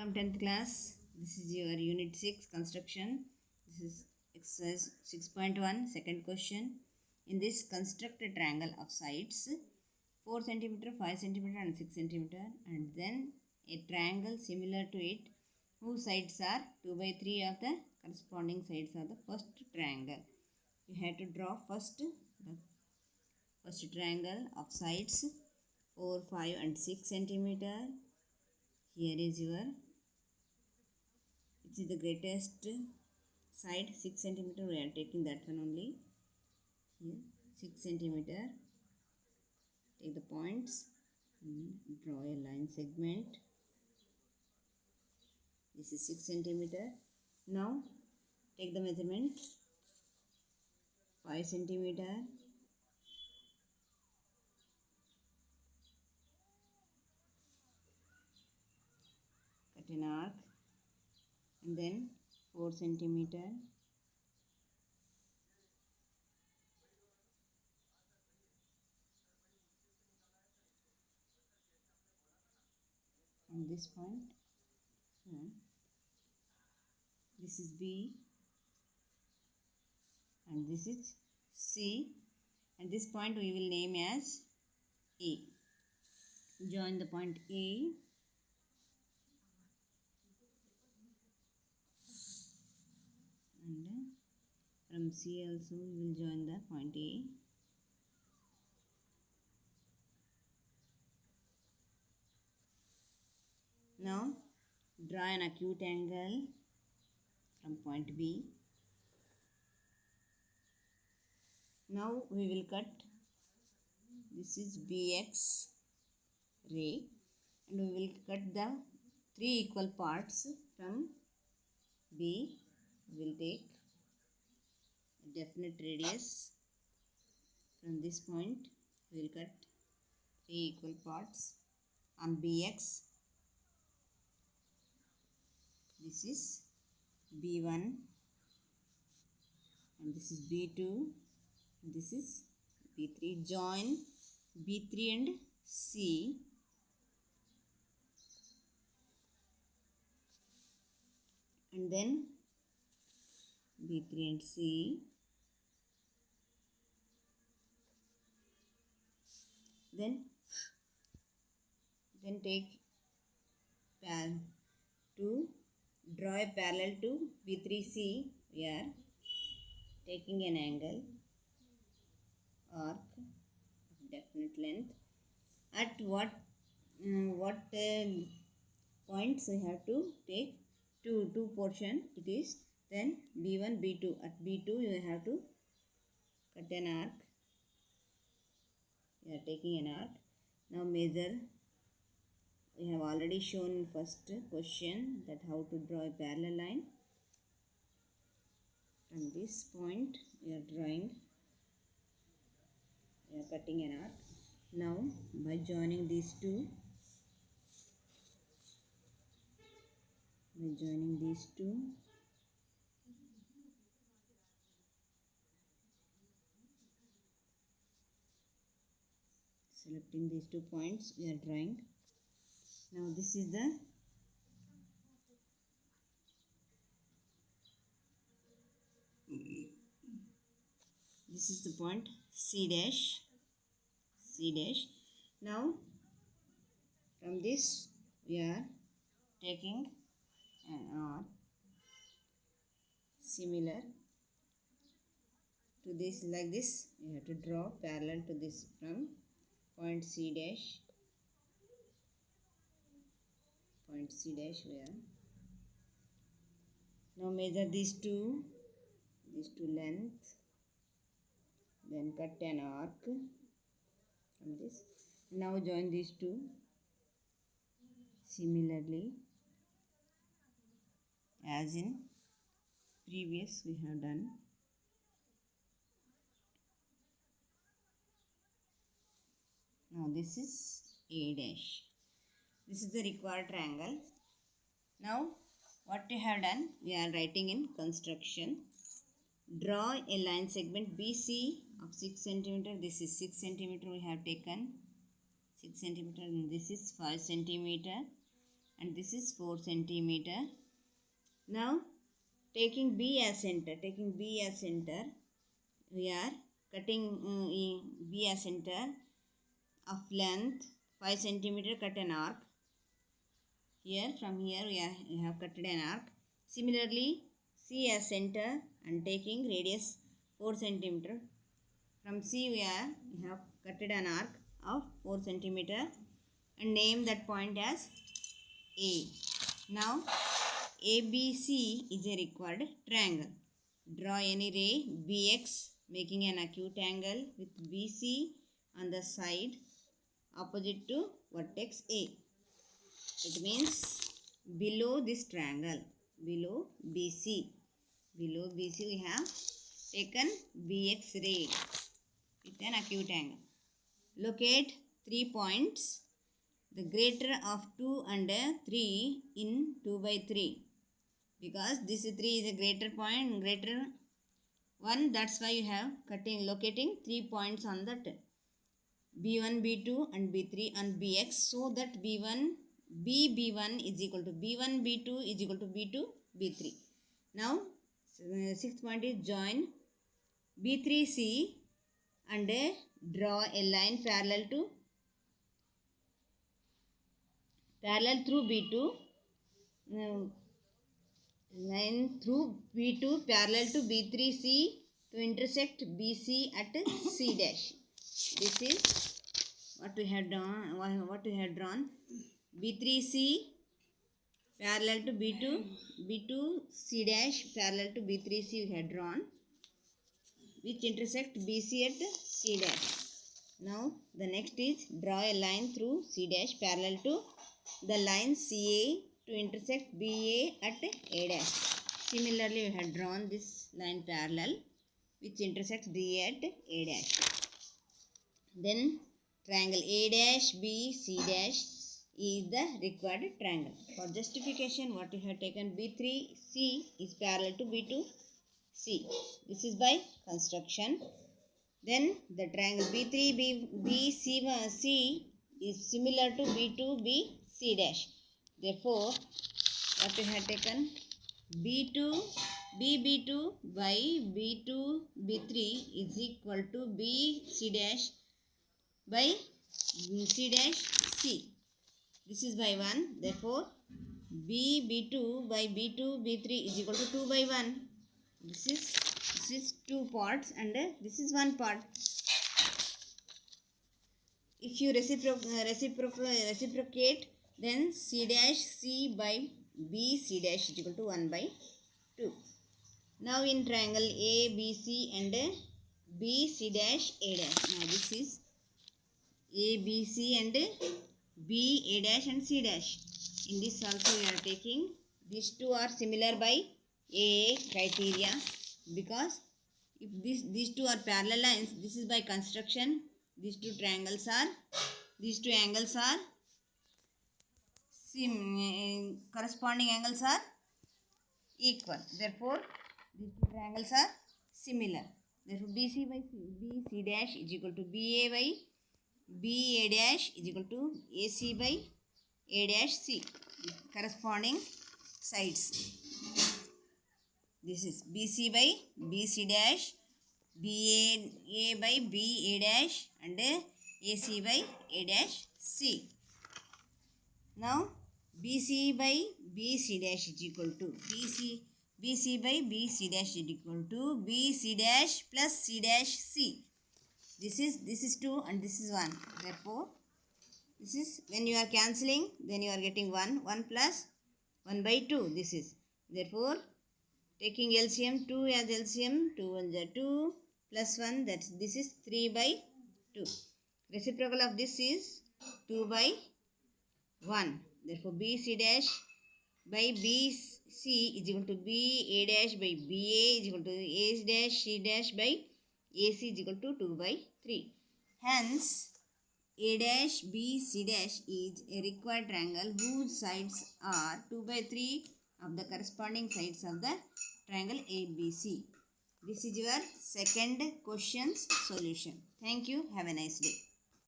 from 10th class. This is your unit 6 construction. This is exercise 6.1 second question. In this, construct a triangle of sides 4 centimeter, 5 centimeter and 6 centimeter, and then a triangle similar to it whose sides are 2 by 3 of the corresponding sides of the first triangle. You have to draw the first triangle of sides 4, 5 and 6 centimeter. Here is your, it is the greatest side 6 centimeter. We are taking that one only. Here 6 centimeter. Take the points and draw a line segment. This is 6 centimeter. Now take the measurement 5 centimeter. Cut an arc and then 4 centimeter. From this point, this is B and this is C, and this point we will name as A. Join the point A and from C also we will join the point A. Now draw an acute angle from point B. Now we will cut, this is BX ray, and we will cut the 3 equal parts from B. We will take a definite radius. From this point we will cut 3 equal parts on BX. This is B1 and this is B2 and this is B3. Join B3 and C. And then B3 and C. Then take to draw a parallel to B3C. We are taking an angle, arc of definite length. At what points we have to take two portion. It is then B1, B2. At B2 you have to cut an arc. You are taking an arc. Now measure. We have already shown in first question that how to draw a parallel line. From this point we are drawing, we are cutting an arc. Now by joining these two, selecting these 2 points, we are drawing. Now this is the point C dash. Now from this we are taking an arc similar to this, like this. You have to draw parallel to this from point C dash. We are now measure these two length, then cut an arc from this. Now join these two similarly as in previous we have done. Now this is A dash. This is the required triangle. Now what we have done, we are writing in construction. Draw a line segment BC of 6 centimeter. This is 6 centimeter we have taken. 6 centimeter and this is 5 centimeter. and this is 4 centimeter. Now taking B as center, we are cutting B as center of length 5 centimeter. Cut an arc here. From here we have cut an arc. Similarly, C as center and taking radius 4 centimeter. From C we have cut an arc of 4 centimeter and name that point as A. Now ABC is a required triangle. Draw any ray BX making an acute angle with BC on the side opposite to vertex A. It means below this triangle, below BC we have taken BX ray with an acute angle. Locate 3 points, the greater of 2 and 3 in 2 by 3. Because this 3 is a greater point, greater one, that's why you have locating 3 points on that B1, B2 and B3 on BX, so that B1 is equal to B1, B2 is equal to B2, B3. Now, sixth point is join B3C and draw a line parallel through B2. Line through B2 parallel to B3C to intersect BC at C dash. This is what we have drawn. B3C parallel to B2, B2C dash parallel to B3C we have drawn, which intersect BC at C dash. Now the next is draw a line through C dash parallel to the line CA to intersect BA at A dash. Similarly, we have drawn this line parallel which intersects BA at A dash. Then triangle A dash B C dash is the required triangle. For justification, what we have taken B3C is parallel to B2C. This is by construction. Then the triangle B3BC is similar to B2BC dash. Therefore, what we have taken BB2 by B2B3 is equal to BC dash by C dash C. This is by 1. Therefore, BB2 by B2B3 is equal to 2 by 1. This is 2 parts and this is 1 part. If you reciprocate, then C dash C by B C dash is equal to 1 by 2. Now in triangle A, B, C and B, C dash, A dash. Now this is A, B, C and B, A dash and C dash. In this also we are taking these two are similar by AA criteria, because if these two are parallel lines, this is by construction. These two angles are corresponding angles are equal. Therefore, these two triangles are similar. Therefore, BC by BC dash is equal to BA by BA dash is equal to AC by A dash C. Corresponding sides. This is BC by BC dash, BA by BA dash and AC by A dash C. Now BC by BC dash is equal to BC by BC dash is equal to BC dash plus C dash C. This is 2 and this is 1. Therefore, this is when you are cancelling, then you are getting 1 plus 1 by 2. This is therefore taking LCM 2 as LCM 2 1 is 2 plus 1, that's this is 3 by 2. Reciprocal of this is 2 by 1. Therefore, BC dash by BC is equal to BA dash by BA is equal to A dash C dash by AC is equal to 2 by 3. Hence, A dash B C dash is a required triangle whose sides are 2 by 3 of the corresponding sides of the triangle ABC. This is your second question's solution. Thank you. Have a nice day.